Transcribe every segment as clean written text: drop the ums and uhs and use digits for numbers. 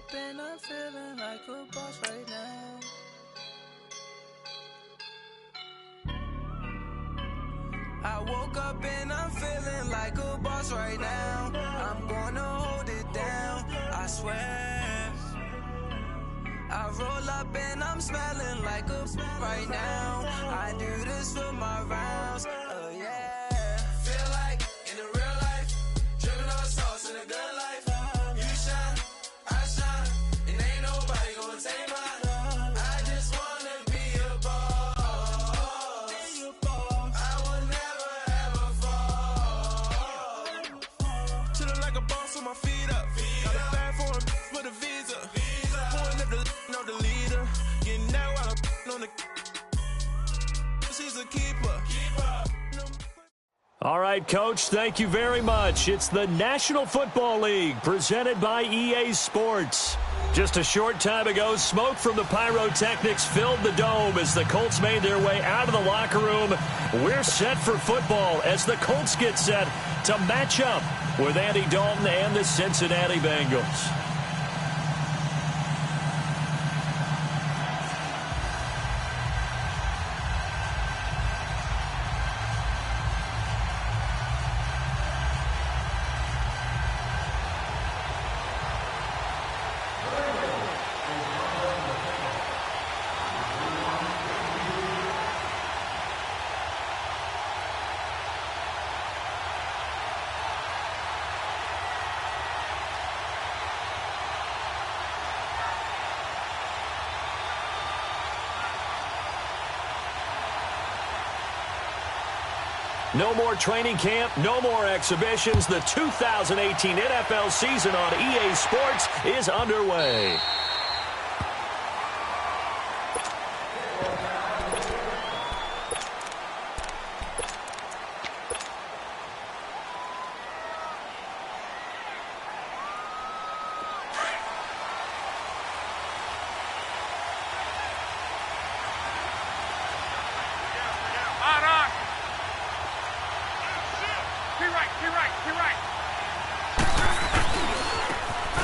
up and I'm feeling like a boss right now. I woke up and I'm feeling like a boss right now. I'm gonna hold it down, I swear. I roll up and I'm smelling like a right now. I do this for my rounds, yeah. Feel like in the real life, dripping on sauce in a good life. You shine, I shine, and ain't nobody gonna take mine. I just wanna be a boss. I will never ever fall. Chillin' like a boss with my feet up. Got a bag for the visa. Pulling up the leader. Getting out while I'm on the. She's a keeper. All right, Coach, thank you very much. It's the National Football League presented by EA Sports. Just a short time ago, smoke from the pyrotechnics filled the dome as the Colts made their way out of the locker room. We're set for football as the Colts get set to match up with Andy Dalton and the Cincinnati Bengals. No more training camp, no more exhibitions. The 2018 NFL season on EA Sports is underway.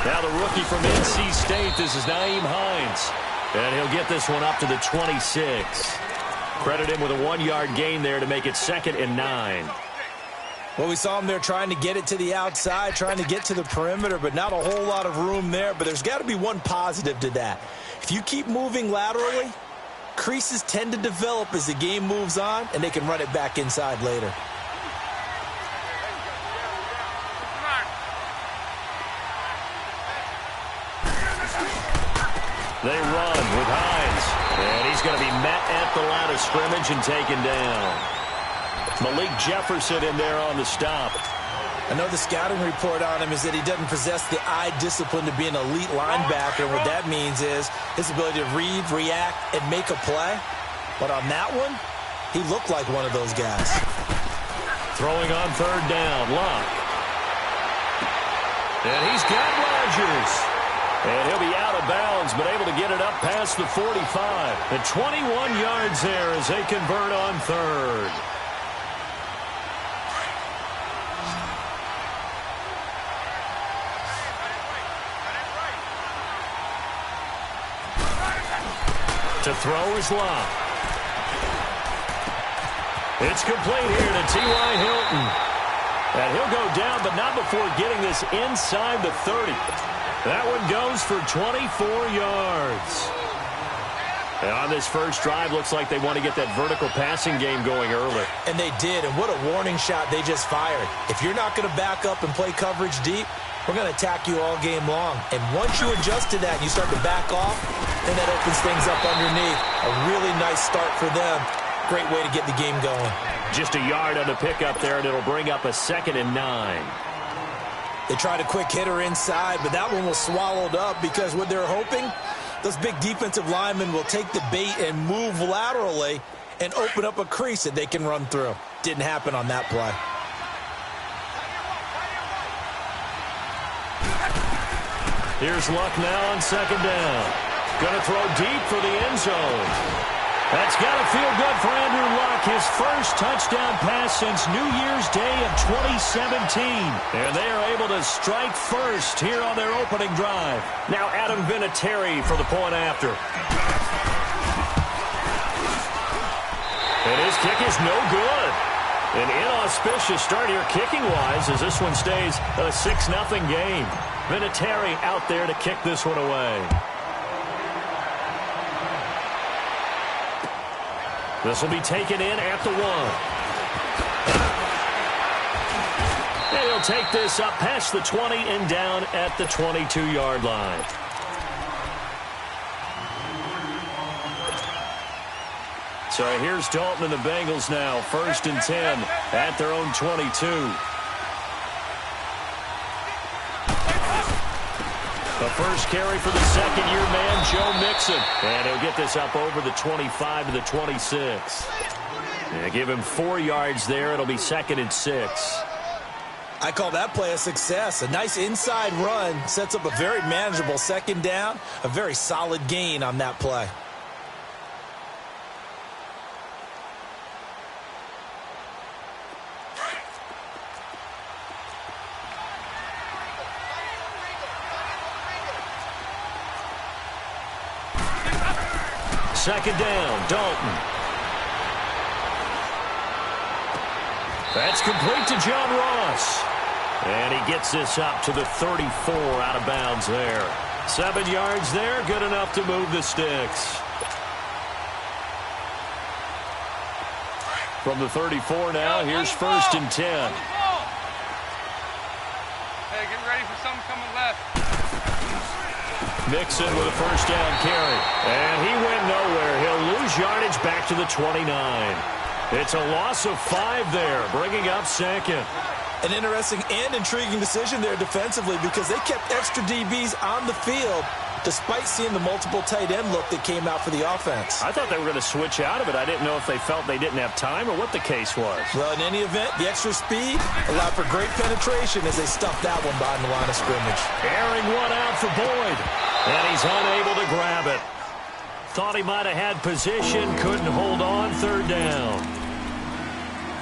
Now the rookie from NC State, this is Nyheim Hines. And he'll get this one up to the 26. Credit him with a 1-yard gain there to make it 2nd and 9. Well, we saw him there trying to get it to the outside, trying to get to the perimeter, but not a whole lot of room there. But there's got to be one positive to that. If you keep moving laterally, creases tend to develop as the game moves on, and they can run it back inside later. They run with Hines, and he's going to be met at the line of scrimmage and taken down. Malik Jefferson in there on the stop. I know the scouting report on him is that he doesn't possess the eye discipline to be an elite linebacker. And what that means is his ability to read, react, and make a play. But on that one, he looked like one of those guys. Throwing on 3rd down, Locke. And he's got Rodgers. And he'll be out of bounds, but able to get it up past the 45. The 21 yards there as they convert on 3rd. To throw is Locke. It's complete here to T.Y. Hilton. And he'll go down, but not before getting this inside the 30. That one goes for 24 yards. And on this first drive, looks like they want to get that vertical passing game going early. And they did, and what a warning shot they just fired. If you're not going to back up and play coverage deep, we're going to attack you all game long. And once you adjust to that and you start to back off, then that opens things up underneath. A really nice start for them. Great way to get the game going. Just a yard on the pickup there, and it'll bring up a 2nd and 9. They tried a quick hitter inside, but that one was swallowed up because what they're hoping, those big defensive linemen will take the bait and move laterally and open up a crease that they can run through. Didn't happen on that play. Here's Luck now on 2nd down. Going to throw deep for the end zone. That's got to feel good for Andrew Luck. His first touchdown pass since New Year's Day of 2017. And they are able to strike first here on their opening drive. Now Adam Vinatieri for the point after. And his kick is no good. An inauspicious start here kicking-wise as this one stays a 6-0 game. Vinatieri out there to kick this one away. This will be taken in at the 1. And he'll take this up past the 20 and down at the 22-yard line. So here's Dalton and the Bengals now. 1st and 10 at their own 22. The first carry for the second-year man, Joe Mixon. And he'll get this up over the 25 to the 26. And give him 4 yards there. It'll be 2nd and 6. I call that play a success. A nice inside run sets up a very manageable 2nd down. A very solid gain on that play. Second down, Dalton. That's complete to John Ross. And he gets this up to the 34 out of bounds there. 7 yards there, good enough to move the sticks. From the 34 now, here's 1st and 10. Hey, get ready for something coming left. Mixon with a 1st down carry. And he went nowhere. He'll lose yardage back to the 29. It's a loss of 5 there, bringing up 2nd. An interesting and intriguing decision there defensively because they kept extra DBs on the field despite seeing the multiple tight end look that came out for the offense. I thought they were going to switch out of it. I didn't know if they felt they didn't have time or what the case was. Well, in any event, the extra speed allowed for great penetration as they stuffed that one behind the line of scrimmage. Airing one out for Boyd. And he's unable to grab it. Thought he might have had position, couldn't hold on, 3rd down.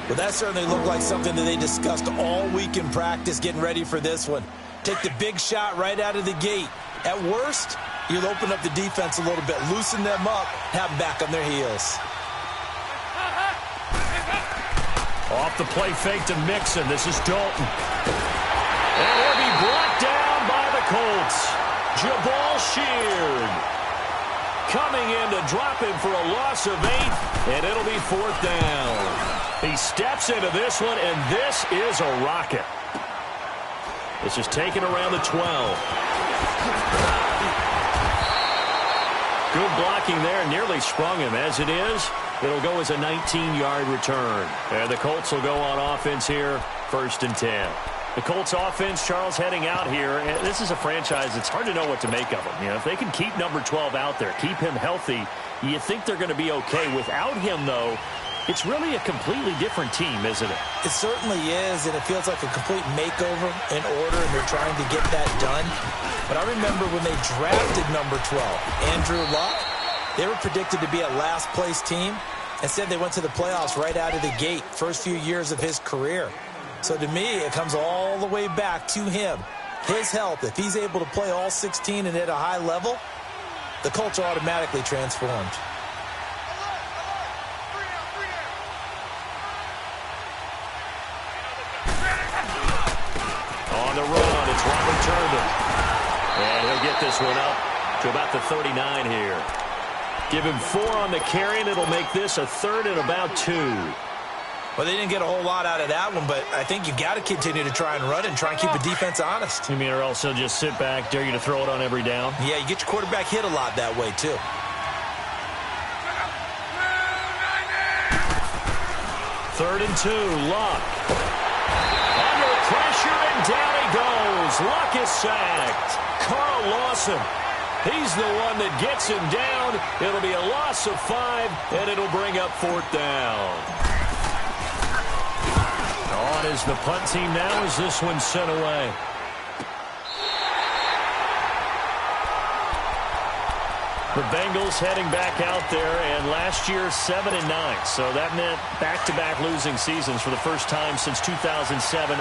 Well, that certainly looked like something that they discussed all week in practice getting ready for this one. Take the big shot right out of the gate. At worst, you'll open up the defense a little bit, loosen them up, have them back on their heels. Off the play fake to Mixon. This is Dalton. And he'll be brought down by the Colts. Jabal Sheard coming in to drop him for a loss of 8, and it'll be 4th down. He steps into this one, and this is a rocket. This is taken around the 12. Good blocking there, nearly sprung him. As it is, it'll go as a 19-yard return. And the Colts will go on offense here, 1st and 10. The Colts offense, Charles, heading out here. And this is a franchise, it's hard to know what to make of them. You know, if they can keep number 12 out there, keep him healthy, you think they're going to be okay. Without him, though, it's really a completely different team, isn't it? It certainly is, and it feels like a complete makeover in order, and they're trying to get that done. But I remember when they drafted number 12, Andrew Luck, they were predicted to be a last-place team. Instead, they went to the playoffs right out of the gate, first few years of his career. So to me, it comes all the way back to him. His health, if he's able to play all 16 and at a high level, the Colts are automatically transformed. On the run, it's Robert Turbin. And he'll get this one up to about the 39 here. Give him 4 on the carry, and it'll make this a 3rd and about 2. Well, they didn't get a whole lot out of that one, but I think you got to continue to try and run and try and keep the defense honest. You mean or else he'll just sit back, dare you to throw it on every down? Yeah, you get your quarterback hit a lot that way, too. Third and 2, Luck. Under pressure, and down he goes. Luck is sacked. Carl Lawson, he's the one that gets him down. It'll be a loss of 5, and it'll bring up 4th down. On is the punt team now as this one's sent away. The Bengals heading back out there, and last year 7-9. So that meant back-to-back losing seasons for the first time since 2007-08.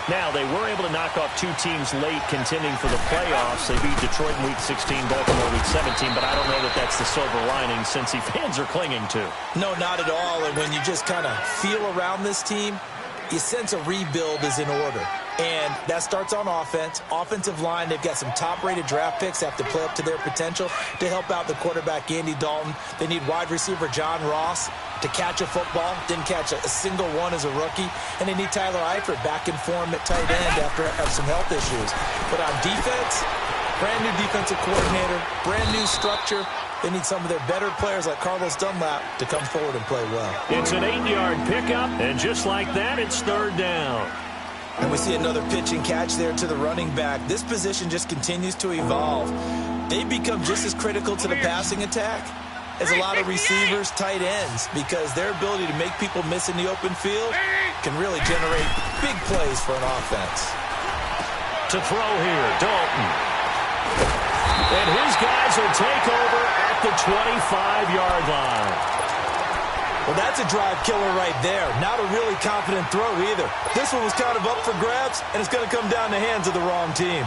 Now, they were able to knock off two teams late contending for the playoffs. They beat Detroit in Week 16, Baltimore Week 17, but I don't know that that's the silver lining Cincy fans are clinging to. No, not at all. And when you just kind of feel around this team, you sense a rebuild is in order. And that starts on offense. Offensive line, they've got some top-rated draft picks that have to play up to their potential to help out the quarterback, Andy Dalton. They need wide receiver John Ross to catch a football. Didn't catch a single one as a rookie. And they need Tyler Eifert back in form at tight end after some health issues. But on defense, brand new defensive coordinator, brand new structure. They need some of their better players like Carlos Dunlap to come forward and play well. It's an 8-yard pickup, and just like that, it's third down. And we see another pitch and catch there to the running back. This position just continues to evolve. They become just as critical to the passing attack as a lot of receivers, tight ends, because their ability to make people miss in the open field can really generate big plays for an offense. To throw here, Dalton. And his guys will take over at the 25-yard line. Well, that's a drive killer right there. Not a really confident throw either. This one was kind of up for grabs, and it's going to come down the hands of the wrong team.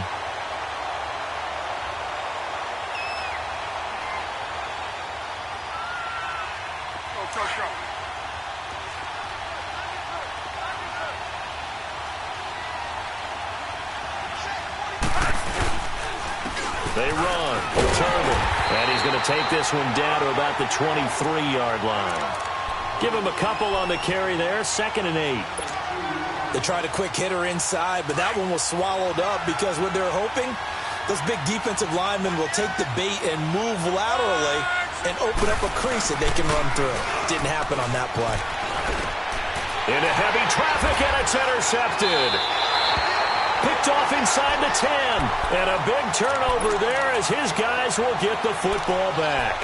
Go. They run, Turner, and he's going to take this one down to about the 23-yard line. Give him a couple on the carry there, 2nd and 8. They tried a quick hitter inside, but that one was swallowed up because what they're hoping, those big defensive linemen will take the bait and move laterally and open up a crease that they can run through. Didn't happen on that play. Into heavy traffic, and it's intercepted. Picked off inside the 10. And a big turnover there as his guys will get the football back.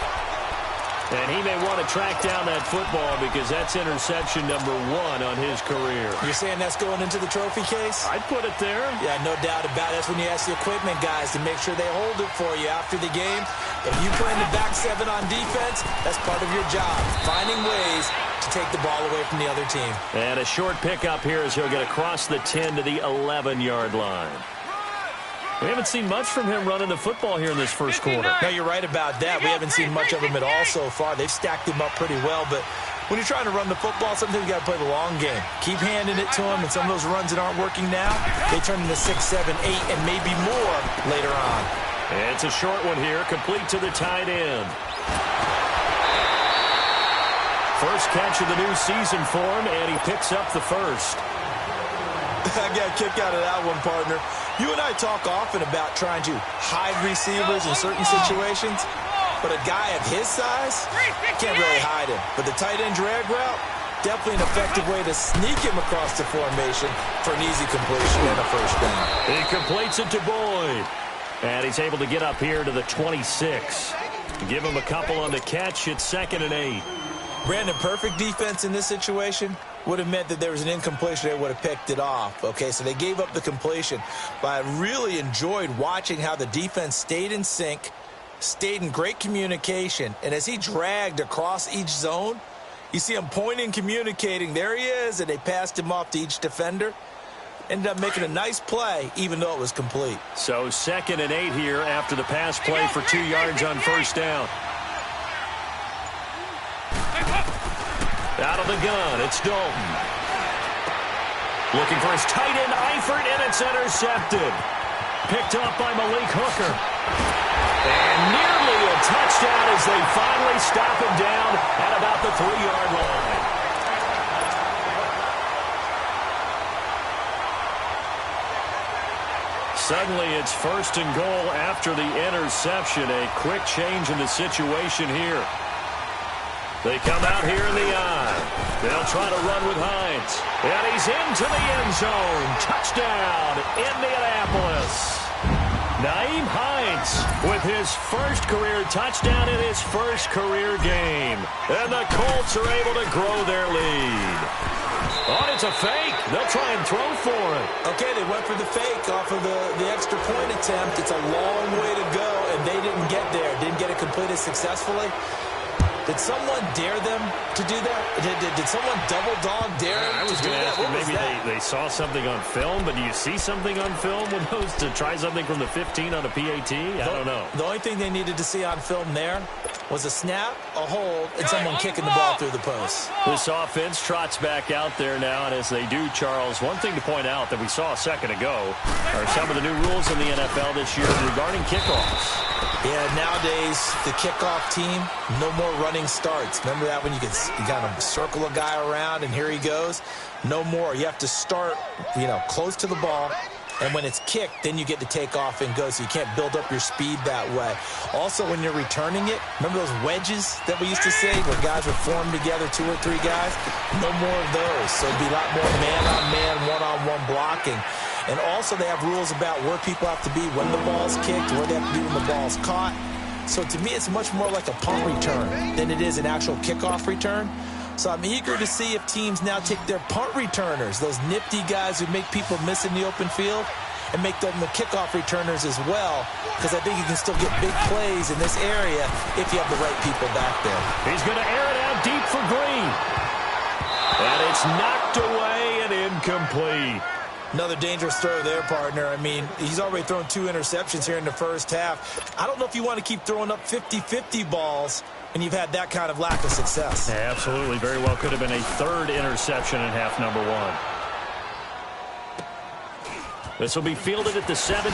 And he may want to track down that football because that's interception number 1 on his career. You're saying that's going into the trophy case? I'd put it there. Yeah, no doubt about it. That's when you ask the equipment guys to make sure they hold it for you after the game. If you play in the back 7 on defense, that's part of your job, finding ways to take the ball away from the other team. And a short pickup here as he'll get across the 10 to the 11-yard line. We haven't seen much from him running the football here in this first quarter. No, you're right about that. We haven't seen much of him at all so far. They've stacked him up pretty well, but when you're trying to run the football, sometimes you got to play the long game. Keep handing it to him, and some of those runs that aren't working now, they turn into 6, 7, 8, and maybe more later on. It's a short one here, complete to the tight end. First catch of the new season for him, and he picks up the first. I got a kick out of that one, partner. You and I talk often about trying to hide receivers in certain situations, but a guy of his size can't really hide him. But the tight end drag route, definitely an effective way to sneak him across the formation for an easy completion and a first down. He completes it to Boyd, and he's able to get up here to the 26. Give him a couple on the catch. It's 2nd and 8. Brandon, perfect defense in this situation would have meant that there was an incompletion. They would have picked it off. Okay, so they gave up the completion. But I really enjoyed watching how the defense stayed in sync, stayed in great communication, and as he dragged across each zone, you see him pointing, communicating. There he is, and they passed him off to each defender. Ended up making a nice play, even though it was complete. So 2nd and 8 here after the pass play for 2 yards on first down. Out of the gun, it's Dalton. Looking for his tight end, Eifert, and it's intercepted. Picked up by Malik Hooker. And nearly a touchdown as they finally stop him down at about the 3-yard line. Suddenly it's 1st and goal after the interception. A quick change in the situation here. They come out here in the eye. They'll try to run with Hines. And he's into the end zone. Touchdown, Indianapolis. Nyheim Hines with his first career touchdown in his first career game. And the Colts are able to grow their lead. On it's a fake. They'll try and throw for it. Okay, they went for the fake off of the extra point attempt. It's a long way to go, and they didn't get there. Didn't get it completed successfully. Did someone dare them to do that? Did someone double dog dare them I was to do going to that? ask you, What was maybe that? they saw something on film, but do you see something on film with those to try something from the 15 on a PAT? I don't know. The only thing they needed to see on film there was a snap, a hold, and someone kicking the ball through the post. This offense trots back out there now, and as they do, Charles, one thing to point out that we saw a second ago are some of the new rules in the NFL this year regarding kickoffs. Yeah, nowadays, the kickoff team, no more running starts. Remember that when you kind of circle a guy around and here he goes? No more. You have to start, close to the ball. And when it's kicked, then you get to take off and go, so you can't build up your speed that way. Also, when you're returning it, remember those wedges that we used to say where guys would form together, 2 or 3 guys? No more of those. So it'd be a lot more man-on-man, one-on-one blocking. And also, they have rules about where people have to be when the ball's kicked, where they have to be when the ball's caught. So to me, it's much more like a punt return than it is an actual kickoff return. So I'm eager to see if teams now take their punt returners, those nifty guys who make people miss in the open field, and make them the kickoff returners as well, because I think you can still get big plays in this area if you have the right people back there. He's going to air it out deep for Green. And it's knocked away and incomplete. Another dangerous throw there, partner. I mean, he's already thrown 2 interceptions here in the first half. I don't know if you want to keep throwing up 50-50 balls and you've had that kind of lack of success. Yeah, absolutely. Very well could have been a 3rd interception in half number 1. This will be fielded at the 17.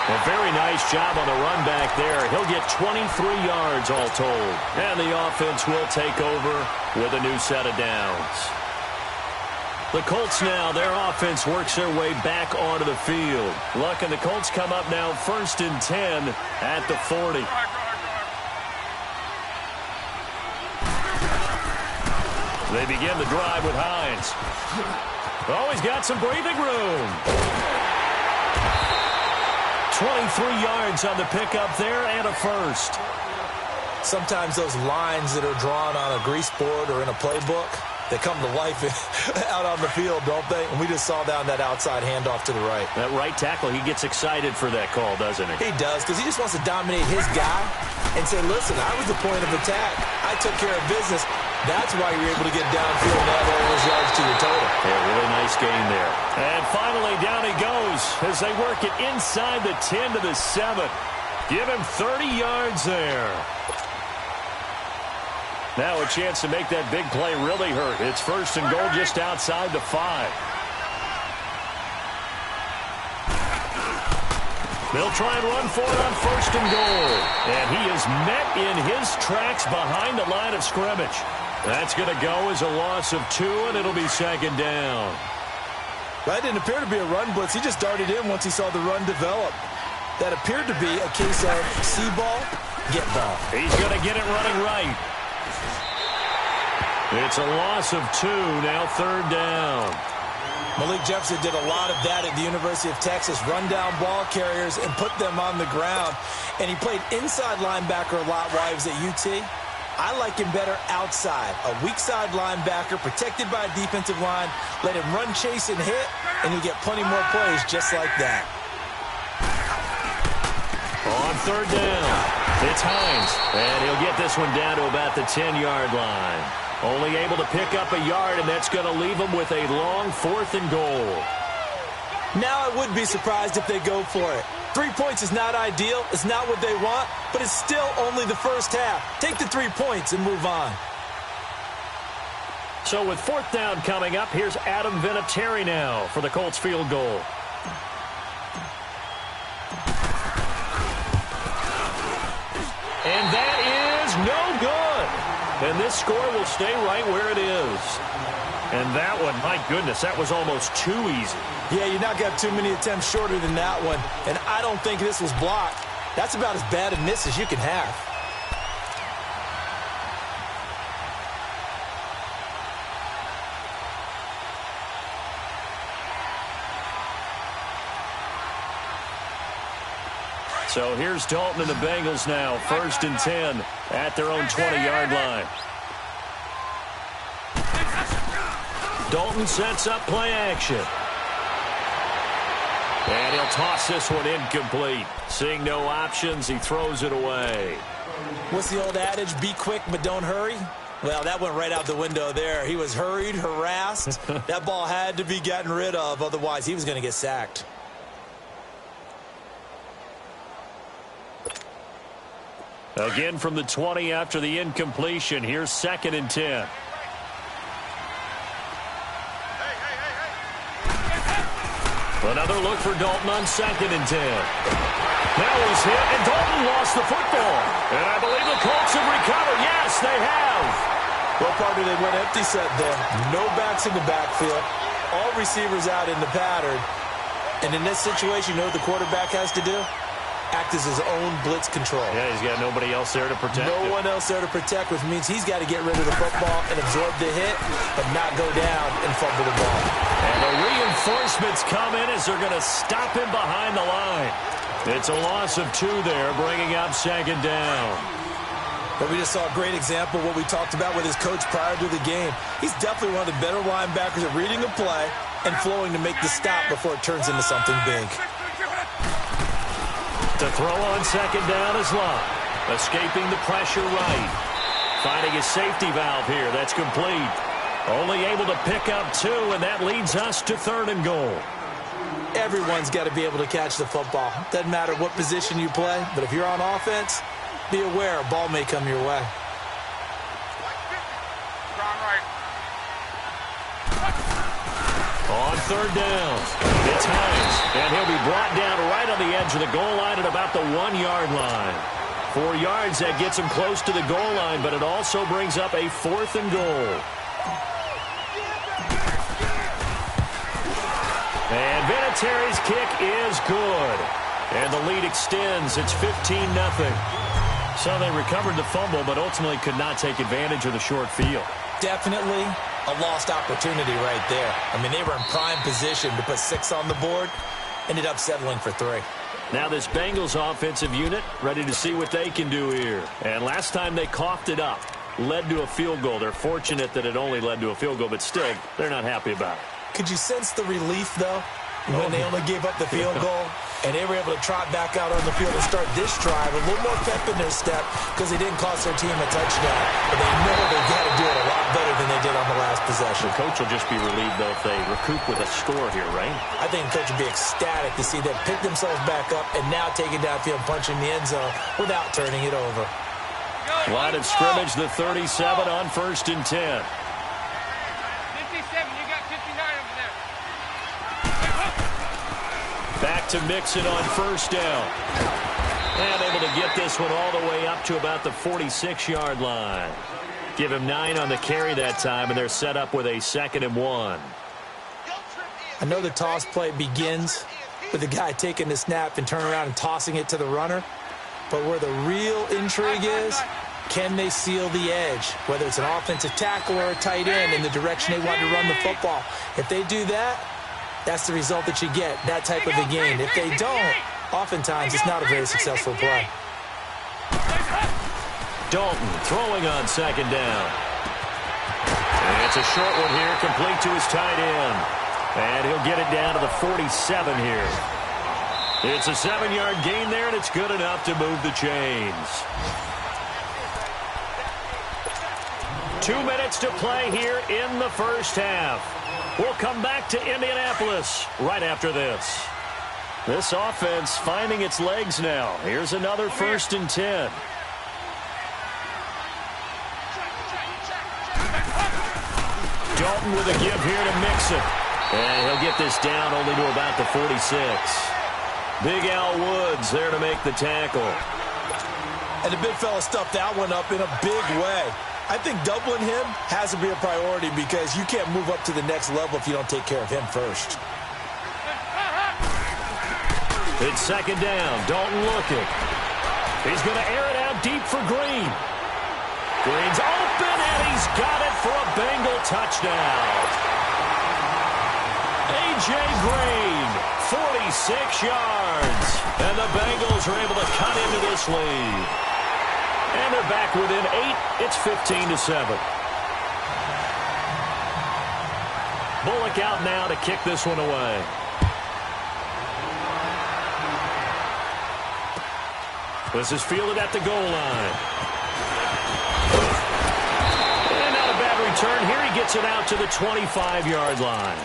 A very nice job on the run back there. He'll get 23 yards all told. And the offense will take over with a new set of downs. The Colts now, their offense works their way back onto the field. Luck and the Colts come up now 1st and 10 at the 40. They begin the drive with Hines. Oh, he's got some breathing room. 23 yards on the pickup there and a first. Sometimes those lines that are drawn on a grease board or in a playbook, they come to life out on the field, don't they? And we just saw down that outside handoff to the right. That right tackle, he gets excited for that call, doesn't he? He does, because he just wants to dominate his guy and say, listen, I was the point of attack. I took care of business. That's why you're able to get downfield and add all those yards to your total. Yeah, really nice game there. And finally, down he goes as they work it inside the 10 to the 7. Give him 30 yards there. Now a chance to make that big play really hurt. It's 1st and goal just outside the 5. They'll try and run for it on 1st and goal. And he is met in his tracks behind the line of scrimmage. That's going to go as a loss of 2, and it'll be 2nd down. That didn't appear to be a run blitz. He just darted in once he saw the run develop. That appeared to be a case of see ball, get ball. He's going to get it running right. It's a loss of 2, now 3rd down. Malik Jefferson did a lot of that at the University of Texas, run down ball carriers and put them on the ground. And he played inside linebacker a lot while he was at UT. I like him better outside. A weak side linebacker protected by a defensive line. Let him run, chase, and hit, and you get plenty more plays just like that. On 3rd down, it's Hines. And he'll get this one down to about the 10-yard line. Only able to pick up a yard, and that's going to leave him with a long 4th and goal. Now I would be surprised if they go for it. 3 points is not ideal. It's not what they want, but it's still only the first half. Take the 3 points and move on. So with 4th down coming up, here's Adam Vinatieri now for the Colts field goal. And that is no good. And this score will stay right where it is. And that one, my goodness, that was almost too easy. Yeah, you're not going to have too many attempts shorter than that one. And I don't think this was blocked. That's about as bad a miss as you can have. So here's Dalton and the Bengals now, 1st and 10 at their own 20-yard line. Dalton sets up play action. And he'll toss this one incomplete. Seeing no options, he throws it away. What's the old adage? Be quick, but don't hurry. Well, that went right out the window there. He was hurried, harassed. That ball had to be gotten rid of. Otherwise, he was going to get sacked. Again from the 20 after the incompletion. Here's 2nd and 10. Another look for Dalton on 2nd and 10. Now he's hit, and Dalton lost the football. And I believe the Colts have recovered. Yes, they have. Well, partner, they went empty set there. No backs in the backfield. All receivers out in the pattern. And in this situation, you know what the quarterback has to do? Act as his own blitz control. Yeah, he's got nobody else there to protect him. No one else there to protect, which means he's got to get rid of the football and absorb the hit, but not go down and fumble the ball. And the reinforcements come in as they're going to stop him behind the line. It's a loss of 2 there, bringing up 2nd down. But we just saw a great example of what we talked about with his coach prior to the game. He's definitely one of the better linebackers at reading a play and flowing to make the stop before it turns into something big. To throw on 2nd down is Love. Escaping the pressure right. Finding a safety valve here. That's complete. Only able to pick up 2, and that leads us to 3rd and goal. Everyone's got to be able to catch the football. Doesn't matter what position you play, but if you're on offense, be aware a ball may come your way. On 3rd down, it's Hines, and he'll be brought down right on the edge of the goal line at about the 1-yard line. 4 yards, that gets him close to the goal line, but it also brings up a 4th and goal. And Vinatieri's kick is good. And the lead extends. It's 15-0. So they recovered the fumble, but ultimately could not take advantage of the short field. Definitely a lost opportunity right there. I mean, they were in prime position to put 6 on the board. Ended up settling for 3. Now this Bengals offensive unit ready to see what they can do here. And last time they coughed it up, led to a field goal. They're fortunate that it only led to a field goal, but still, they're not happy about it. Could you sense the relief, though, when they only gave up the field goal? And they were able to trot back out on the field and start this drive a little more pep in their step because they didn't cost their team a touchdown. But they know they've got to do it a lot better than they did on the last possession. The coach will just be relieved, though, if they recoup with a score here, right? I think the coach will be ecstatic to see them pick themselves back up and now take it downfield, punching the end zone without turning it over. Line of scrimmage, the 37 on 1st and 10. Back to Mixon on 1st down. And able to get this one all the way up to about the 46-yard line. Give him 9 on the carry that time, and they're set up with a 2nd and 1. I know the toss play begins with the guy taking the snap and turning around and tossing it to the runner. But where the real intrigue is, can they seal the edge? Whether it's an offensive tackle or a tight end in the direction they want to run the football. If they do that, that's the result that you get, that type of a game. If they don't, oftentimes it's not a very successful play. Dalton throwing on 2nd down. And it's a short one here, complete to his tight end. And he'll get it down to the 47 here. It's a 7-yard gain there, and it's good enough to move the chains. 2 minutes to play here in the first half. We'll come back to Indianapolis right after this. This offense finding its legs now. Here's another 1st and 10. Dalton with a give here to Mixon. And he'll get this down only to about the 46. Big Al Woods there to make the tackle. And the big fella stuffed that one up in a big way. I think doubling him has to be a priority because you can't move up to the next level if you don't take care of him first. It's 2nd down. Dalton looking. He's going to air it out deep for Green. Green's open, and he's got it for a Bengal touchdown. A.J. Green 46 yards. And the Bengals are able to cut into this lead. And they're back within 8. It's 15-7. Bullock out now to kick this one away. This is fielded at the goal line. And not a bad return. Here he gets it out to the 25-yard line.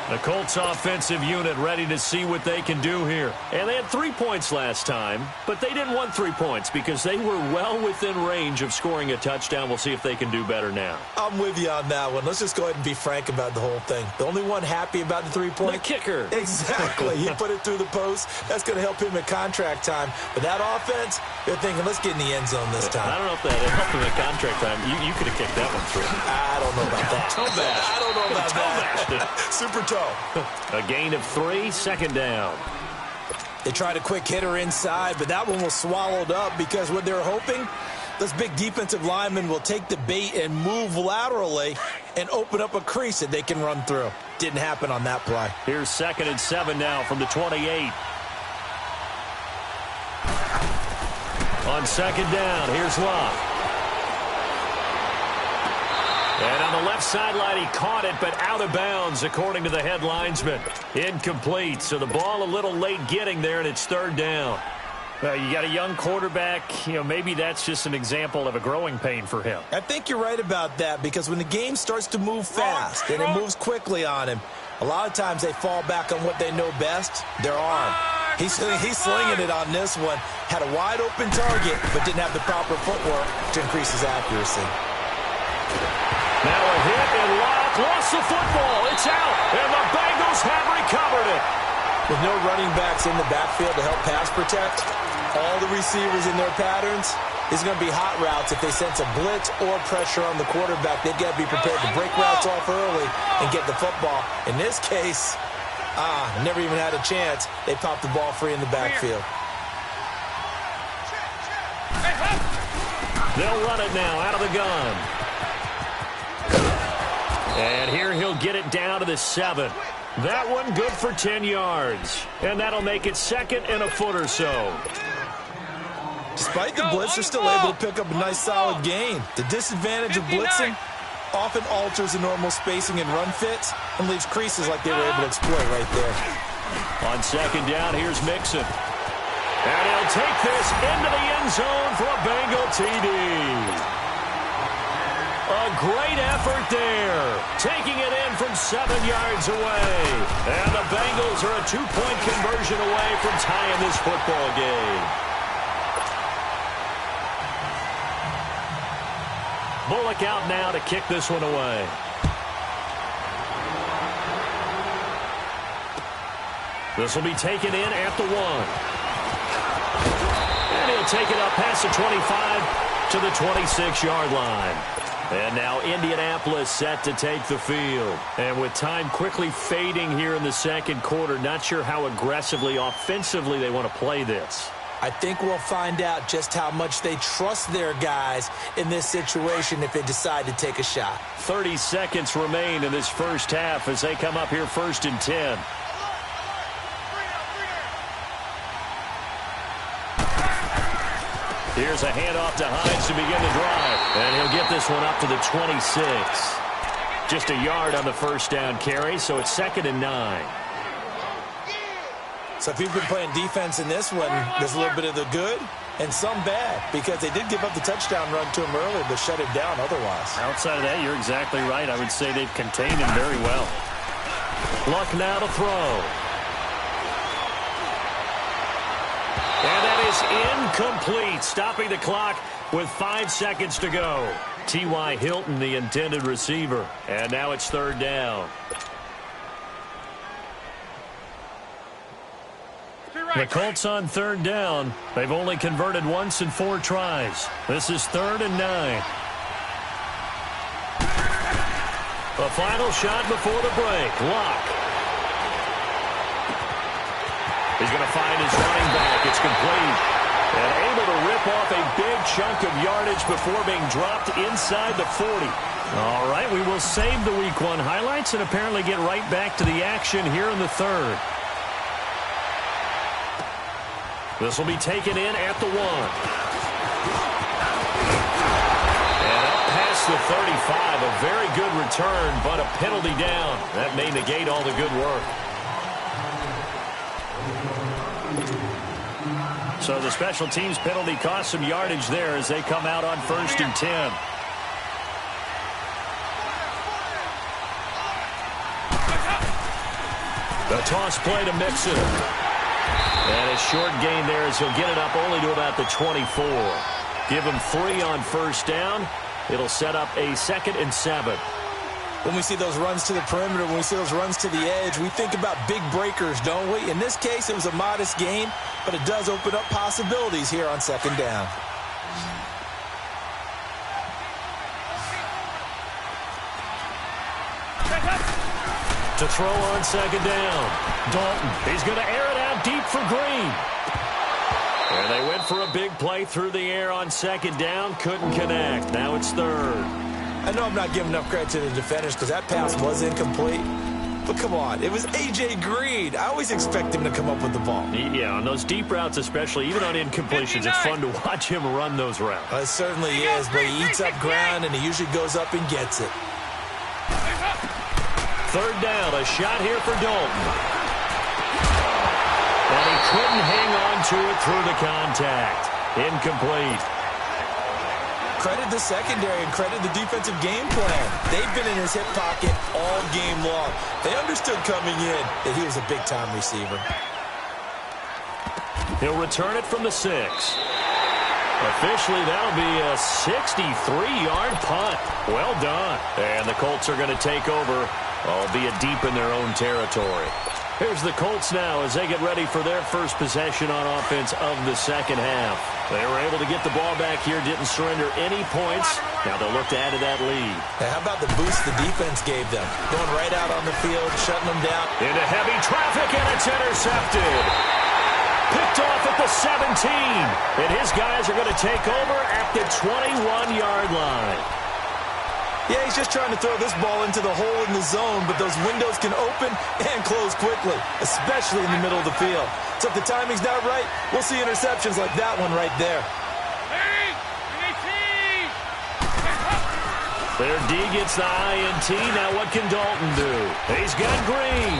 The Colts offensive unit ready to see what they can do here. And they had 3 points last time, but they didn't want 3 points because they were well within range of scoring a touchdown. We'll see if they can do better now. I'm with you on that one. Let's just go ahead and be frank about the whole thing. The only one happy about the 3-point? The kicker. Exactly. He put it through the post. That's going to help him at contract time. But that offense, they're thinking, let's get in the end zone this time. I don't know if that helped him at contract time. You could have kicked that one through. I don't know about that. Toe bash. I don't know about that. Super toe. A gain of 3, second down. They tried a quick hitter inside, but that one was swallowed up because what they're hoping, those big defensive linemen will take the bait and move laterally and open up a crease that they can run through. Didn't happen on that play. Here's 2nd and 7 now from the 28. On 2nd down, here's Love. And on the left sideline, he caught it, but out of bounds, according to the head linesman. Incomplete, so the ball a little late getting there, and it's 3rd down. You got a young quarterback. Maybe that's just an example of a growing pain for him. I think you're right about that because when the game starts to move fast and it moves quickly on him, a lot of times they fall back on what they know best, their arm. He's slinging it on this one. Had a wide-open target, but didn't have the proper footwork to increase his accuracy. Now a hit and Locke lost the football. It's out, and the Bengals have recovered it. With no running backs in the backfield to help pass protect, all the receivers in their patterns, it's going to be hot routes. If they sense a blitz or pressure on the quarterback, they've got to be prepared to break routes off early and get the football. In this case, never even had a chance. They popped the ball free in the backfield. They'll run it now out of the gun. And here he'll get it down to the 7. That one good for 10 yards. And that'll make it 2nd and a foot or so. Despite the blitz, they're still able to pick up a nice solid gain. The disadvantage of blitzing often alters the normal spacing and run fits and leaves creases like they were able to exploit right there. On 2nd down, here's Mixon. And he'll take this into the end zone for a Bengal TD. A great effort there, taking it in from 7 yards away. And the Bengals are a 2-point conversion away from tying this football game. Bullock out now to kick this one away. This will be taken in at the 1. And he'll take it up past the 25 to the 26-yard line. And now Indianapolis set to take the field. And with time quickly fading here in the 2nd quarter, not sure how aggressively, offensively they want to play this. I think we'll find out just how much they trust their guys in this situation if they decide to take a shot. 30 seconds remain in this first half as they come up here 1st and 10. Here's a handoff to Hines to begin the drive. And he'll get this one up to the 26. Just a yard on the first down carry, so it's 2nd and 9. So if you've been playing defense in this one, there's a little bit of the good and some bad because they did give up the touchdown run to him earlier but shut him down otherwise. Outside of that, you're exactly right. I would say they've contained him very well. Luck now to throw. And that is incomplete, stopping the clock with 5 seconds to go. T.Y. Hilton, the intended receiver. And now it's 3rd down. The Colts on 3rd down. They've only converted once in 4 tries. This is 3rd and 9. The final shot before the break. Luck. He's going to find his running back. It's complete. And able to rip off a big chunk of yardage before being dropped inside the 40. All right, we will save the Week 1 highlights and apparently get right back to the action here in the 3rd. This will be taken in at the 1. And up past the 35, a very good return, but a penalty down. That may negate all the good work. So the special teams penalty cost some yardage there as they come out on 1st and 10. The toss play to Mixon. And a short gain there as he'll get it up only to about the 24. Give him 3 on 1st down. It'll set up a 2nd and 7. When we see those runs to the perimeter, when we see those runs to the edge, we think about big breakers, don't we? In this case, it was a modest gain, but it does open up possibilities here on 2nd down. To throw on 2nd down. Dalton, he's going to air it out deep for Green. And they went for a big play through the air on 2nd down. Couldn't connect. Now it's 3rd. I know I'm not giving enough credit to the defenders because that pass was incomplete. But come on, it was A.J. Green. I always expect him to come up with the ball. Yeah, on those deep routes especially, even on incompletions, it's fun to watch him run those routes. It certainly is, but he eats up ground and he usually goes up and gets it. 3rd down, a shot here for Dalton. And he couldn't hang on to it through the contact. Incomplete. Credit the secondary and credit the defensive game plan. They've been in his hip pocket all game long. They understood coming in that he was a big-time receiver. He'll return it from the 6. Officially, that'll be a 63-yard punt. Well done. And the Colts are going to take over, albeit deep in their own territory. Here's the Colts now as they get ready for their first possession on offense of the 2nd half. They were able to get the ball back here, didn't surrender any points. Now they'll look to add to that lead. Now, how about the boost the defense gave them? Going right out on the field, shutting them down. Into heavy traffic, and it's intercepted. Picked off at the 17. And his guys are going to take over at the 21-yard line. Yeah, he's just trying to throw this ball into the hole in the zone, but those windows can open and close quickly, especially in the middle of the field. So if the timing's not right, we'll see interceptions like that one right there. Their D gets the INT. Now what can Dalton do? He's got Green.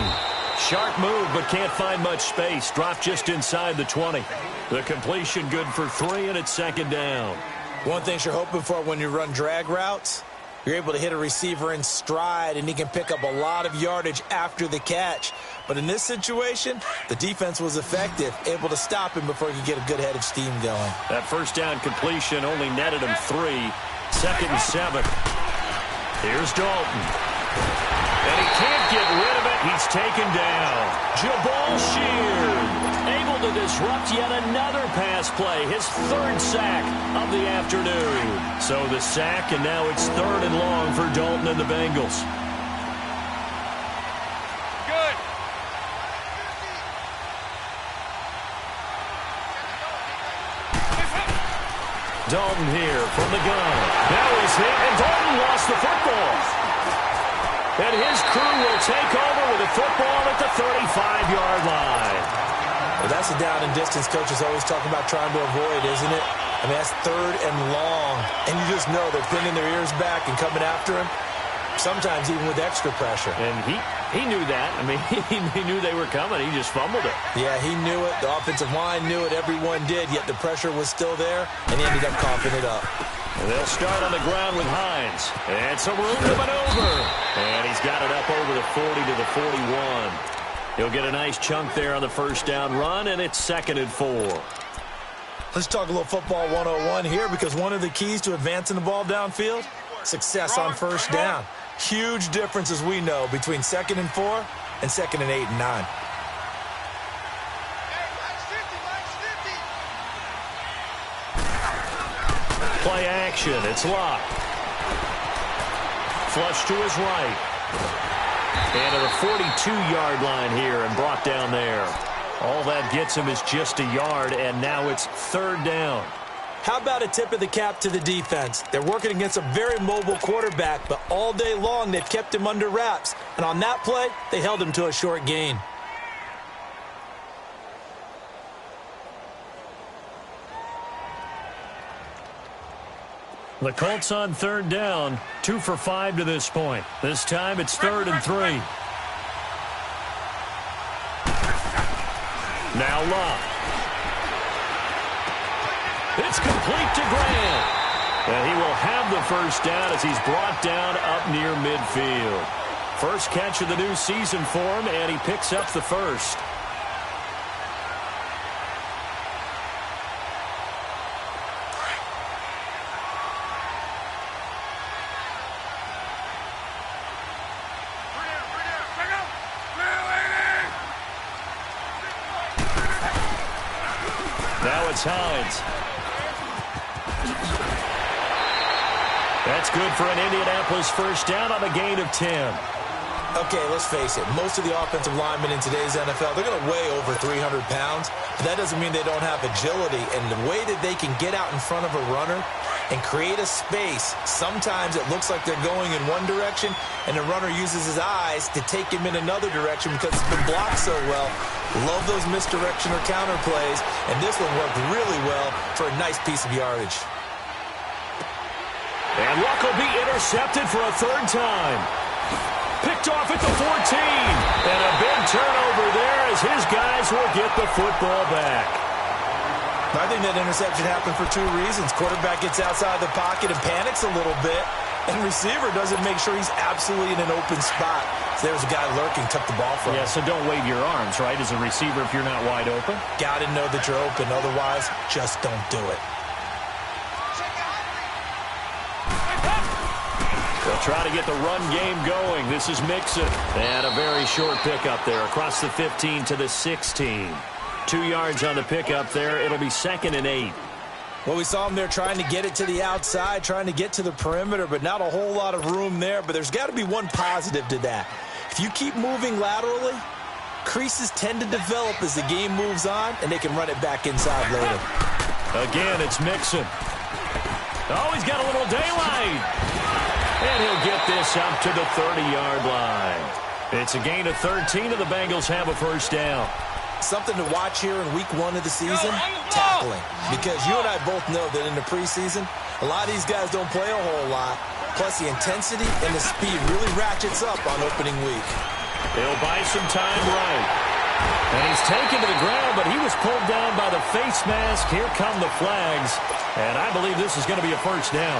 Sharp move, but can't find much space. Dropped just inside the 20. The completion good for 3, and it's 2nd down. One thing you're hoping for when you run drag routes, you're able to hit a receiver in stride, and he can pick up a lot of yardage after the catch. But in this situation, the defense was effective, able to stop him before he could get a good head of steam going. That 1st down completion only netted him 3. 2nd and 7. Here's Dalton. And he can't get rid of it. He's taken down. Jabal Sheard able to disrupt yet another pass play. His 3rd sack of the afternoon. So the sack, and now it's 3rd and long for Dalton and the Bengals. Good. Dalton here from the gun. Now he's hit, and Dalton lost the football. And his crew will take over with a football at the 35-yard line. Well, that's a down and distance coaches always talk about trying to avoid, isn't it? I mean, that's 3rd and long. And you just know they're pinning their ears back and coming after him, sometimes even with extra pressure. And he knew that. I mean, he knew they were coming. He just fumbled it. Yeah, he knew it. The offensive line knew it. Everyone did, yet the pressure was still there, and he ended up coughing it up. And they'll start on the ground with Hines. And some room to maneuver. And he's got it up over the 40 to the 41. He'll get a nice chunk there on the 1st down run, and it's 2nd and 4. Let's talk a little football 101 here, because one of the keys to advancing the ball downfield, success on 1st down. Huge difference, as we know, between 2nd and 4 and 2nd and 8 and 9. Play action. It's locked. Flush to his right. And to the 42-yard line here and brought down there. All that gets him is just a yard, and now it's 3rd down. How about a tip of the cap to the defense? They're working against a very mobile quarterback, but all day long they've kept him under wraps. And on that play, they held him to a short gain. The Colts on third down, 2 for 5 to this point. This time it's 3rd and 3. Now Love. It's complete to Grant. And he will have the first down as he's brought down up near midfield. First catch of the new season for him, and he picks up the first. Now it's Hines. That's good for an Indianapolis first down on a gain of 10. Okay, let's face it. Most of the offensive linemen in today's NFL, they're going to weigh over 300 pounds. But that doesn't mean they don't have agility. And the way that they can get out in front of a runner and create a space, sometimes it looks like they're going in one direction, and the runner uses his eyes to take him in another direction because it's been blocked so well. Love those misdirection or counter plays, and this one worked really well for a nice piece of yardage. And Luck will be intercepted for a 3rd time. Picked off at the 14. And a big turnover there as his guys will get the football back. I think that interception happened for 2 reasons. Quarterback gets outside the pocket and panics a little bit. And receiver doesn't make sure he's absolutely in an open spot. So there's a guy lurking, took the ball from him. Yeah, so don't wave your arms, right, as a receiver if you're not wide open. Got to know that you're open. Otherwise, just don't do it. They'll try to get the run game going. This is Mixon. And a very short pickup there across the 15 to the 16. 2 yards on the pickup there. It'll be 2nd and 8. Well, we saw him there trying to get it to the outside, trying to get to the perimeter, but not a whole lot of room there. But there's got to be one positive to that. If you keep moving laterally, creases tend to develop as the game moves on, and they can run it back inside later. Again, it's Mixon. Oh, he's got a little daylight. And he'll get this up to the 30-yard line. It's a gain of 13, and the Bengals have a first down. Something to watch here in week 1 of the season, tackling. Because you and I both know that in the preseason, a lot of these guys don't play a whole lot. Plus, the intensity and the speed really ratchets up on opening week. They'll buy some time right. And he's taken to the ground, but he was pulled down by the face mask. Here come the flags. And I believe this is going to be a first down.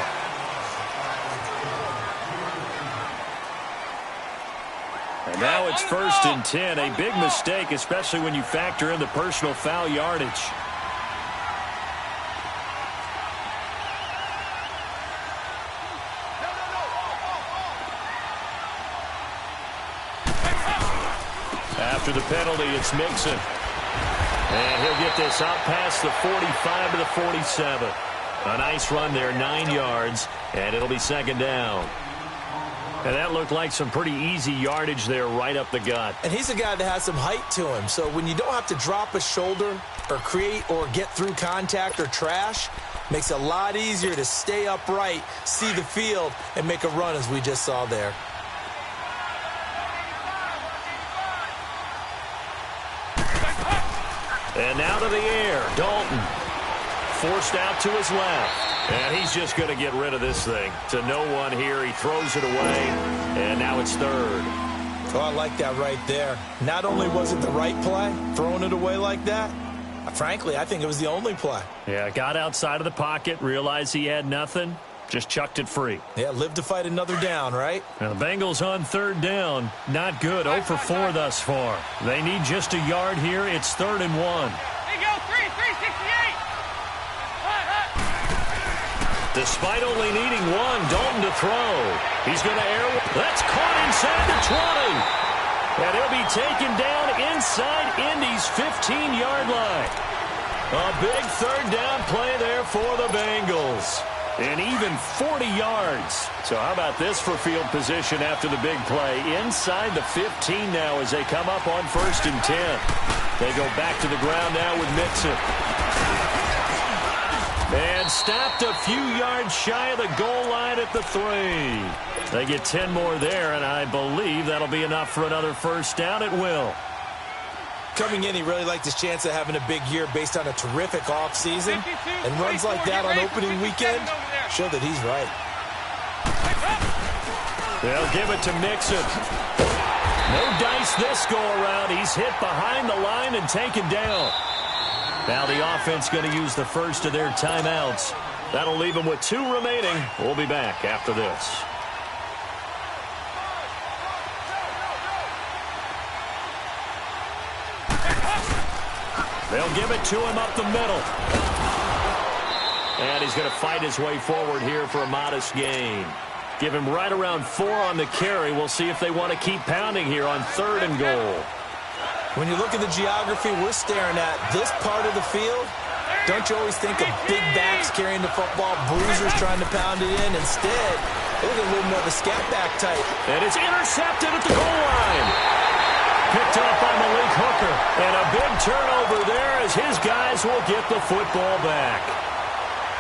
And now it's 1st and 10. A big mistake, especially when you factor in the personal foul yardage. After the penalty, it's Mixon. And he'll get this out past the 45 to the 47. A nice run there, 9 yards, and it'll be 2nd down. And that looked like some pretty easy yardage there right up the gut. And he's a guy that has some height to him. So when you don't have to drop a shoulder or create or get through contact or trash, makes it a lot easier to stay upright, see the field, and make a run as we just saw there. And now to the air. Dalton forced out to his left. And he's just going to get rid of this thing. To no one here. He throws it away. And now it's 3rd. Oh, I like that right there. Not only was it the right play, throwing it away like that, frankly, I think it was the only play. Yeah, got outside of the pocket, realized he had nothing, just chucked it free. Yeah, live to fight another down, right? And the Bengals on 3rd down. Not good. 0 for 4 thus far. They need just a yard here. It's 3rd and 1. There you go, 368. Despite only needing 1, Dalton to throw. He's going to air. That's caught inside the 20. And he'll be taken down inside Indy's 15-yard line. A big 3rd down play there for the Bengals. And even 40 yards. So how about this for field position after the big play? Inside the 15 now as they come up on 1st and 10. They go back to the ground now with Mixon. And stopped a few yards shy of the goal line at the 3. They get 10 more there, and I believe that'll be enough for another first down. It will. Coming in, he really liked his chance of having a big year based on a terrific offseason. And runs like that on opening weekend, Show that he's right. They'll give it to Mixon. No dice this go-around. He's hit behind the line and taken down. Now the offense going to use the first of their timeouts. That'll leave them with 2 remaining. We'll be back after this. They'll give it to him up the middle. And he's going to fight his way forward here for a modest gain. Give him right around 4 on the carry. We'll see if they want to keep pounding here on 3rd and goal. When you look at the geography we're staring at, this part of the field, don't you always think of big backs carrying the football, bruisers trying to pound it in? Instead, look at a little more of a scat back type. And it's intercepted at the goal line. Picked up by Malik Hooker. And a big turnover there as his guys will get the football back.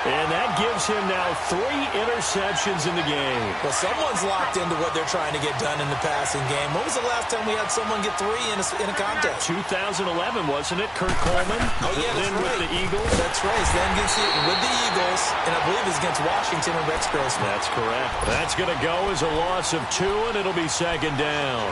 And that gives him now 3 interceptions in the game. Well, someone's locked into what they're trying to get done in the passing game. When was the last time we had someone get 3 in a contest? 2011, wasn't it? Kurt Coleman. Oh, yeah, that's then right. with the Eagles. That's right. Then gets it with the Eagles, and I believe it's against Washington and Rex Grossman. That's correct. That's going to go as a loss of 2, and it'll be 2nd down.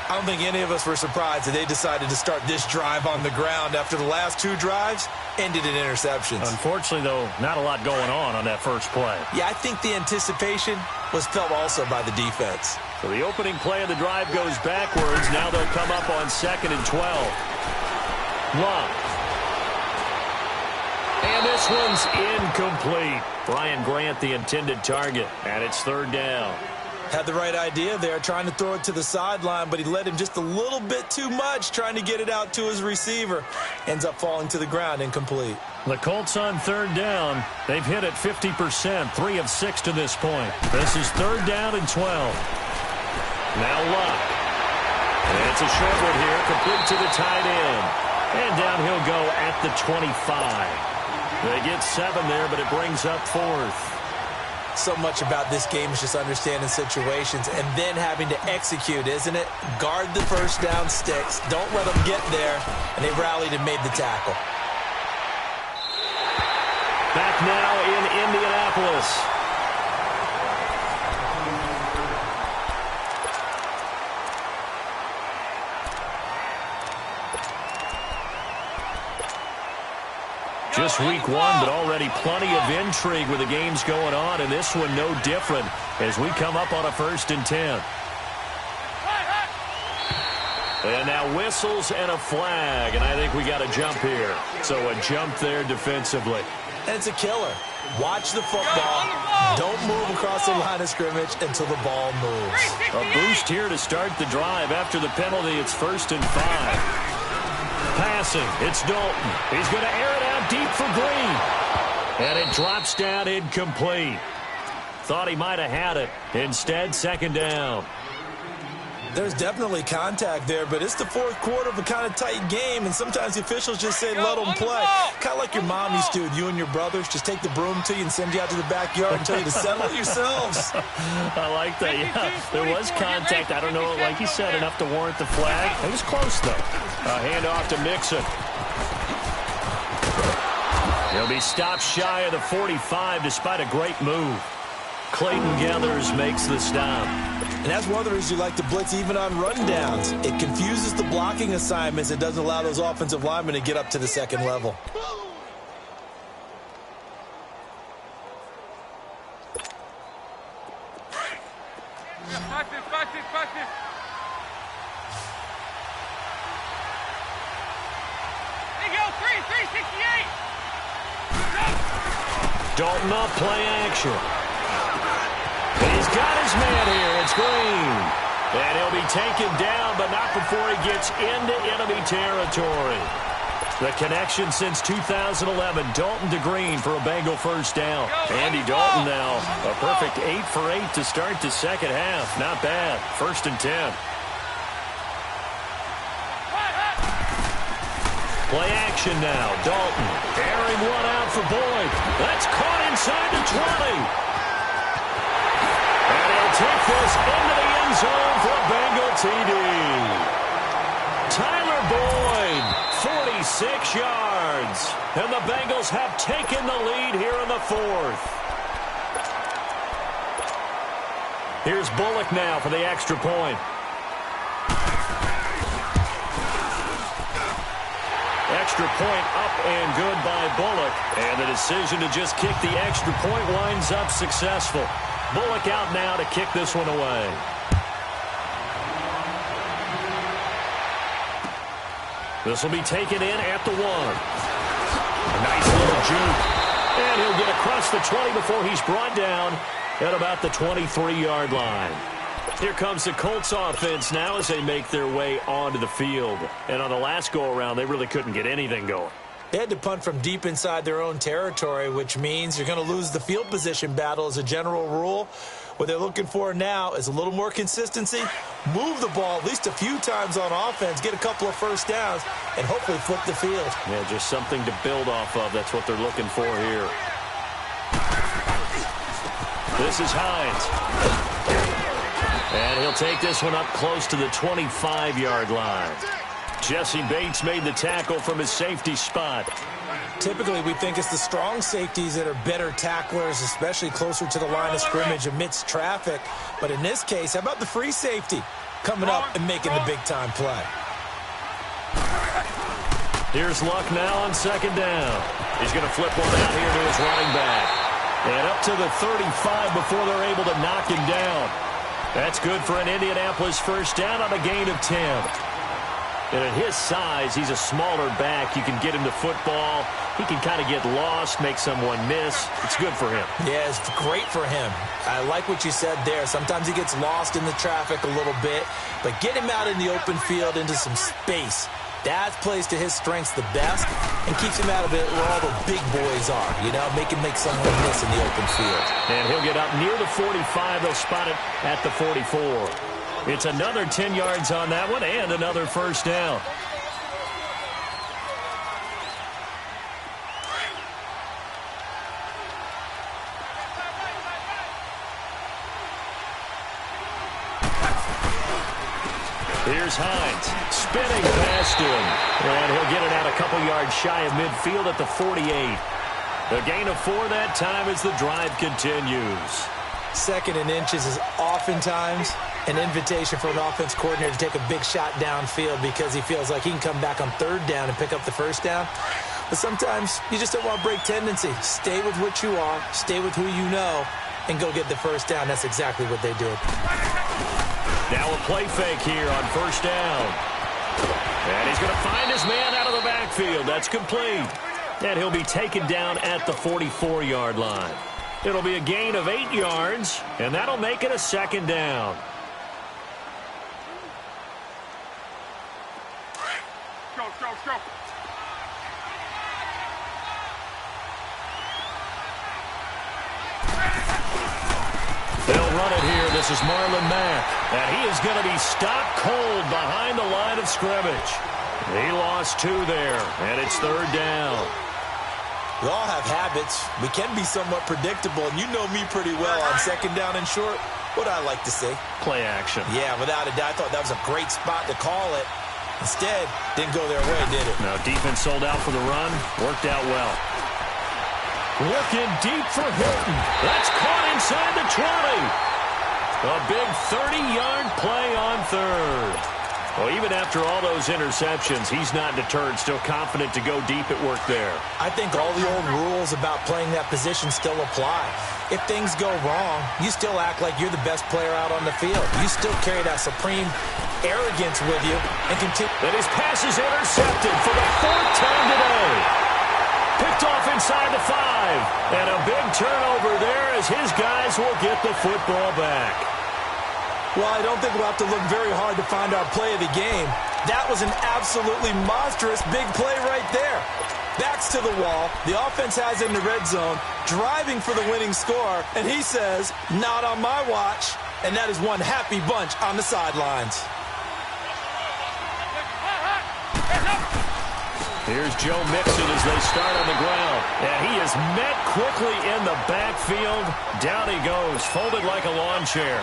I don't think any of us were surprised that they decided to start this drive on the ground after the last 2 drives ended in interceptions. Unfortunately, though, not a lot going on that first play. Yeah, I think the anticipation was felt also by the defense. So the opening play of the drive goes backwards. Now they'll come up on 2nd and 12. Love. And this one's incomplete. Brian Grant, the intended target, and it's 3rd down. Had the right idea there, trying to throw it to the sideline, but he led him just a little bit too much, trying to get it out to his receiver. Ends up falling to the ground, incomplete. The Colts on 3rd down. They've hit it 50%, 3 of 6 to this point. This is 3rd down and 12. Now Luck. And it's a short one here, complete to the tight end. And down he'll go at the 25. They get 7 there, but it brings up 4th. So much about this game is just understanding situations and then having to execute, isn't it? Guard the first down sticks. Don't let them get there. And they rallied and made the tackle. Back now in Indianapolis. Just week 1, but already plenty of intrigue with the games going on, and this one no different as we come up on a 1st and 10. And now whistles and a flag, and I think we got a jump here. So a jump there defensively. And it's a killer. Watch the football. Don't move across the line of scrimmage until the ball moves. A boost here to start the drive. After the penalty, it's 1st and 5. Passing, it's Dalton. He's going to air it out deep for Green. And it drops down incomplete. Thought he might have had it. Instead, 2nd down. There's definitely contact there, but it's the 4th quarter of a kind of tight game, and sometimes the officials just say, let them play. Kind of like your mom used to, you and your brothers, just take the broom to you and send you out to the backyard and tell you to settle yourselves. I like that, yeah. There was contact. I don't know, like you said, enough to warrant the flag. It was close, though. A handoff to Mixon. He'll be stopped shy of the 45 despite a great move. Clayton Gathers makes the stop. And that's one of the reasons you like to blitz even on rundowns. It confuses the blocking assignments. It doesn't allow those offensive linemen to get up to the 2nd level. Practice. There you go, 368. Dalton up, play action. And he's got his man here. It's Green. And he'll be taken down, but not before he gets into enemy territory. The connection since 2011, Dalton to Green for a Bengal 1st down. Andy Dalton now, a perfect 8 for 8 to start the 2nd half. Not bad. 1st and 10. Play action now. Dalton airing one out for Boyd. That's caught inside the 20. And he'll take this into the end zone for a Bengal TD. Tyler Boyd, 46 yards. And the Bengals have taken the lead here in the 4th. Here's Bullock now for the extra point. Extra point up and good by Bullock. And the decision to just kick the extra point winds up successful. Bullock out now to kick this one away. This will be taken in at the 1. A nice little juke. And he'll get across the 20 before he's brought down at about the 23-yard line. Here comes the Colts offense now as they make their way onto the field. And on the last go-around, they really couldn't get anything going. They had to punt from deep inside their own territory, which means you're going to lose the field position battle as a general rule. What they're looking for now is a little more consistency, move the ball at least a few times on offense, get a couple of first downs, and hopefully flip the field. Yeah, just something to build off of. That's what they're looking for here. This is Hines. And he'll take this one up close to the 25-yard line. Jesse Bates made the tackle from his safety spot. Typically, we think it's the strong safeties that are better tacklers, especially closer to the line of scrimmage amidst traffic. But in this case, how about the free safety coming up and making the big-time play? Here's Luck now on second down. He's going to flip one out here to his running back. And up to the 35 before they're able to knock him down. That's good for an Indianapolis first down on a gain of 10. And at his size, he's a smaller back. You can get him to football. He can kind of get lost, make someone miss. It's good for him. Yeah, it's great for him. I like what you said there. Sometimes he gets lost in the traffic a little bit. But get him out in the open field into some space. That plays to his strengths the best and keeps him out of it where all the big boys are. You know, make him make someone miss in the open field. And he'll get up near the 45. They'll spot it at the 44. It's another 10 yards on that one and another first down. Here's Hines, spinning past him, and he'll get it out a couple yards shy of midfield at the 48. The gain of 4 that time as the drive continues. Second and inches is oftentimes an invitation for an offense coordinator to take a big shot downfield because he feels like he can come back on third down and pick up the first down. But sometimes you just don't want to break tendency. Stay with what you are, stay with who you know, and go get the first down. That's exactly what they did. Now a play fake here on first down. And he's going to find his man out of the backfield. That's complete. And he'll be taken down at the 44-yard line. It'll be a gain of 8 yards, and that'll make it a second down. Go, go, go. They'll run it here. This is Marlon Mack. And he is going to be stopped cold behind the line of scrimmage. He lost 2 there, and it's third down. We all have habits. We can be somewhat predictable, and you know me pretty well on second down and short. What I like to say? Play action. Yeah, without a doubt. I thought that was a great spot to call it. Instead, didn't go their way, did it? No, defense sold out for the run. Worked out well. Looking deep for Hilton. That's caught inside the 20. A big 30-yard play on third. Well, even after all those interceptions, he's not deterred, still confident to go deep at work there. I think all the old rules about playing that position still apply. If things go wrong, you still act like you're the best player out on the field. You still carry that supreme arrogance with you and continue. And his pass is intercepted for the 4th time today. Picked off inside the 5. And a big turnover there as his guys will get the football back. Well, I don't think we'll have to look very hard to find our play of the game. That was an absolutely monstrous big play right there. Backs to the wall. The offense has it in the red zone, driving for the winning score. And he says, not on my watch. And that is one happy bunch on the sidelines. Here's Joe Mixon as they start on the ground. And he is met quickly in the backfield. Down he goes, folded like a lawn chair.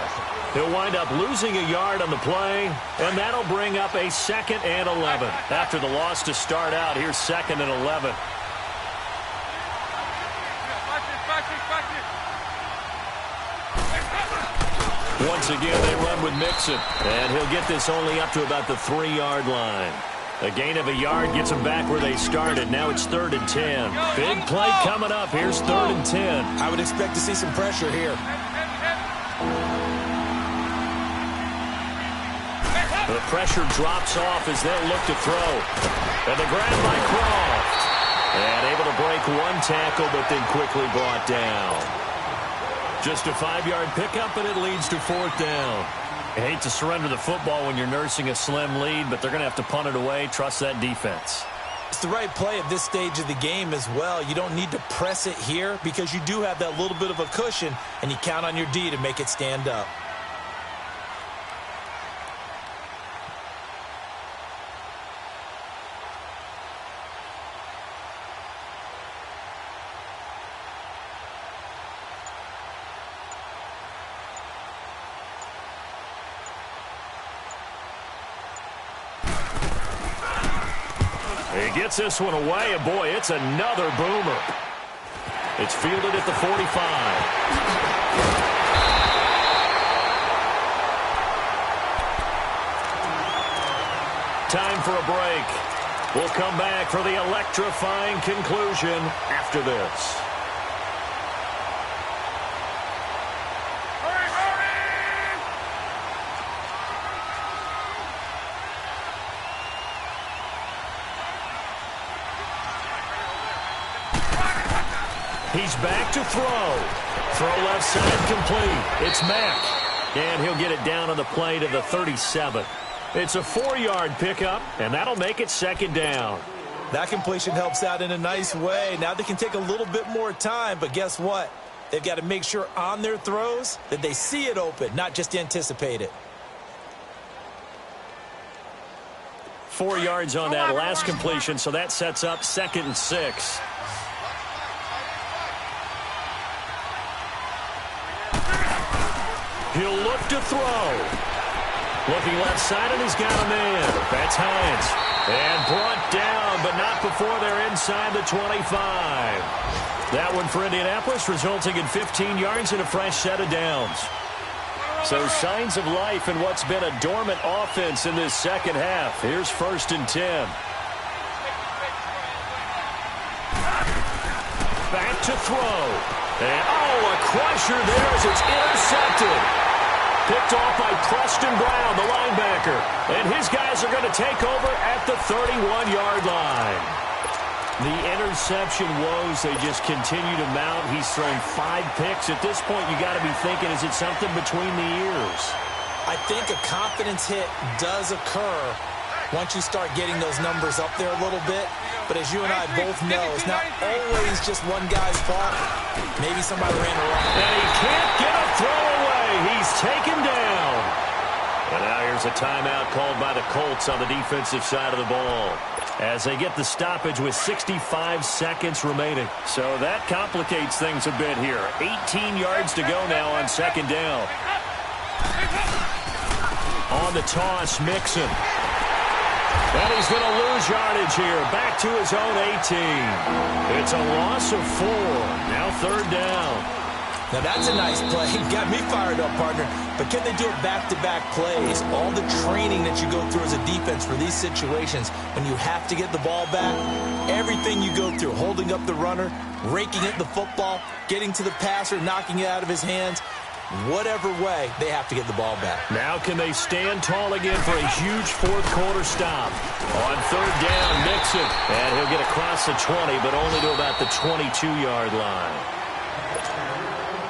He'll wind up losing a yard on the play, and that'll bring up a 2nd and 11. After the loss to start out, here's 2nd and 11. Once again, they run with Mixon. And he'll get this only up to about the 3-yard line. A gain of a yard gets them back where they started. Now it's 3rd and 10. Big play coming up. Here's 3rd and 10. I would expect to see some pressure here. The pressure drops off as they'll look to throw. And the grab by Croft. And able to break one tackle, but then quickly brought down. Just a 5-yard pickup, and it leads to 4th down. I hate to surrender the football when you're nursing a slim lead, but they're going to have to punt it away. Trust that defense. It's the right play at this stage of the game as well. You don't need to press it here because you do have that little bit of a cushion, and you count on your D to make it stand up. He gets this one away, and boy, it's another boomer. It's fielded at the 45. Time for a break. We'll come back for the electrifying conclusion after this. He's back to throw. Throw left side complete. It's Mack. And he'll get it down on the play to the 37. It's a 4-yard pickup, and that'll make it 2nd down. That completion helps out in a nice way. Now they can take a little bit more time, but guess what? They've got to make sure on their throws that they see it open, not just anticipate it. 4 yards on that last completion, so that sets up 2nd and 6. He'll look to throw. Looking left side, and he's got a man. That's Hines. And brought down, but not before they're inside the 25. That one for Indianapolis, resulting in 15 yards and a fresh set of downs. So signs of life in what's been a dormant offense in this second half. Here's 1st and 10. Back to throw. And, a crusher there as it's intercepted. Picked off by Preston Brown, the linebacker. And his guys are going to take over at the 31-yard line. The interception woes, they just continue to mount. He's thrown 5 picks. At this point, you got to be thinking, is it something between the ears? I think a confidence hit does occur once you start getting those numbers up there a little bit. But as you and I both know, it's not always just one guy's fault. Maybe somebody ran around. And he can't get a throw away. He's taken down. And now here's a timeout called by the Colts on the defensive side of the ball, as they get the stoppage with 65 seconds remaining. So that complicates things a bit here. 18 yards to go now on 2nd down. On the toss, Mixon. And he's going to lose yardage here. Back to his own 18. It's a loss of 4. Now 3rd down. Now that's a nice play. Got me fired up, partner. But can they do it back-to-back plays? All the training that you go through as a defense for these situations, when you have to get the ball back, everything you go through, holding up the runner, raking at the football, getting to the passer, knocking it out of his hands, whatever way, they have to get the ball back. Now can they stand tall again for a huge 4th quarter stop? On 3rd down, Mixon. And he'll get across the 20, but only to about the 22-yard line.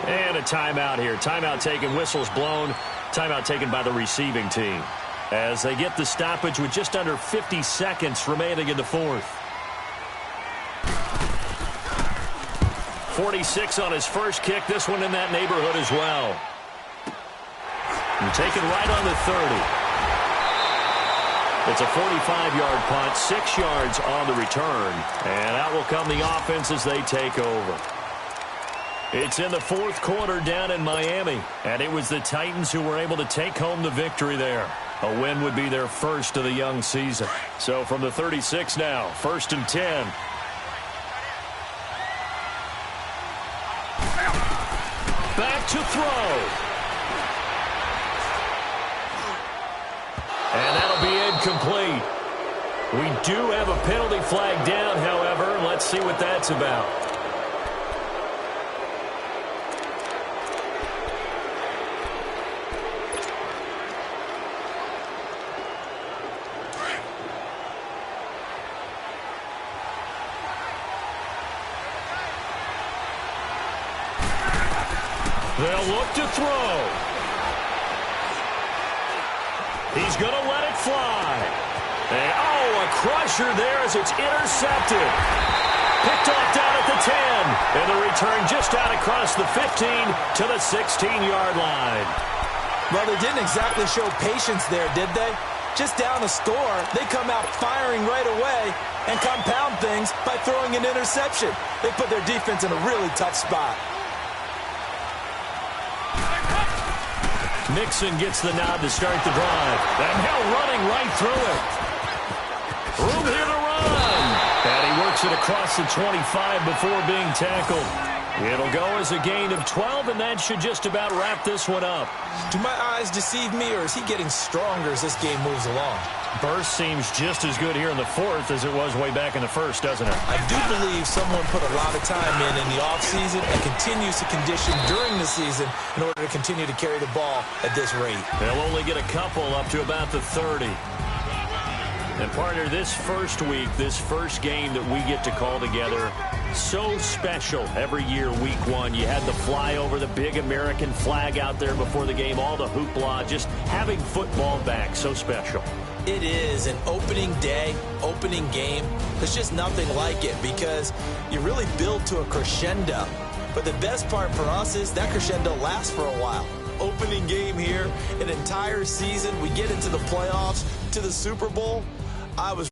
And a timeout here. Timeout taken, whistles blown. Timeout taken by the receiving team, as they get the stoppage with just under 50 seconds remaining in the 4th. 46 on his first kick. This one in that neighborhood as well. And taken right on the 30. It's a 45-yard punt, 6 yards on the return. And out will come the offense as they take over. It's in the 4th quarter down in Miami, and it was the Titans who were able to take home the victory there. A win would be their first of the young season. So from the 36 now, 1st and 10. Back to throw. incomplete. We do have a penalty flag down, however. Let's see what that's about. They'll look to throw. He's going to let it fly. And, a crusher there as it's intercepted. Picked off down at the 10. And the return just out across the 15 to the 16-yard line. Well, they didn't exactly show patience there, did they? Just down a score, they come out firing right away and compound things by throwing an interception. They put their defense in a really tough spot. Mixon gets the nod to start the drive. And Hill running right through it. Room here to run. And he works it across the 25 before being tackled. It'll go as a gain of 12, and that should just about wrap this one up. Do my eyes deceive me, or is he getting stronger as this game moves along? Burst seems just as good here in the fourth as it was way back in the first, doesn't it? I do believe someone put a lot of time in the offseason and continues to condition during the season in order to continue to carry the ball at this rate. They'll only get a couple up to about the 30. And partner, this first week, this first game that we get to call together, so special every year, week one. You had the flyover, the big American flag out there before the game, all the hoopla, just having football back, so special. It is an opening day, opening game. There's just nothing like it because you really build to a crescendo. But the best part for us is that crescendo lasts for a while. Opening game here, an entire season. We get into the playoffs, to the Super Bowl. I was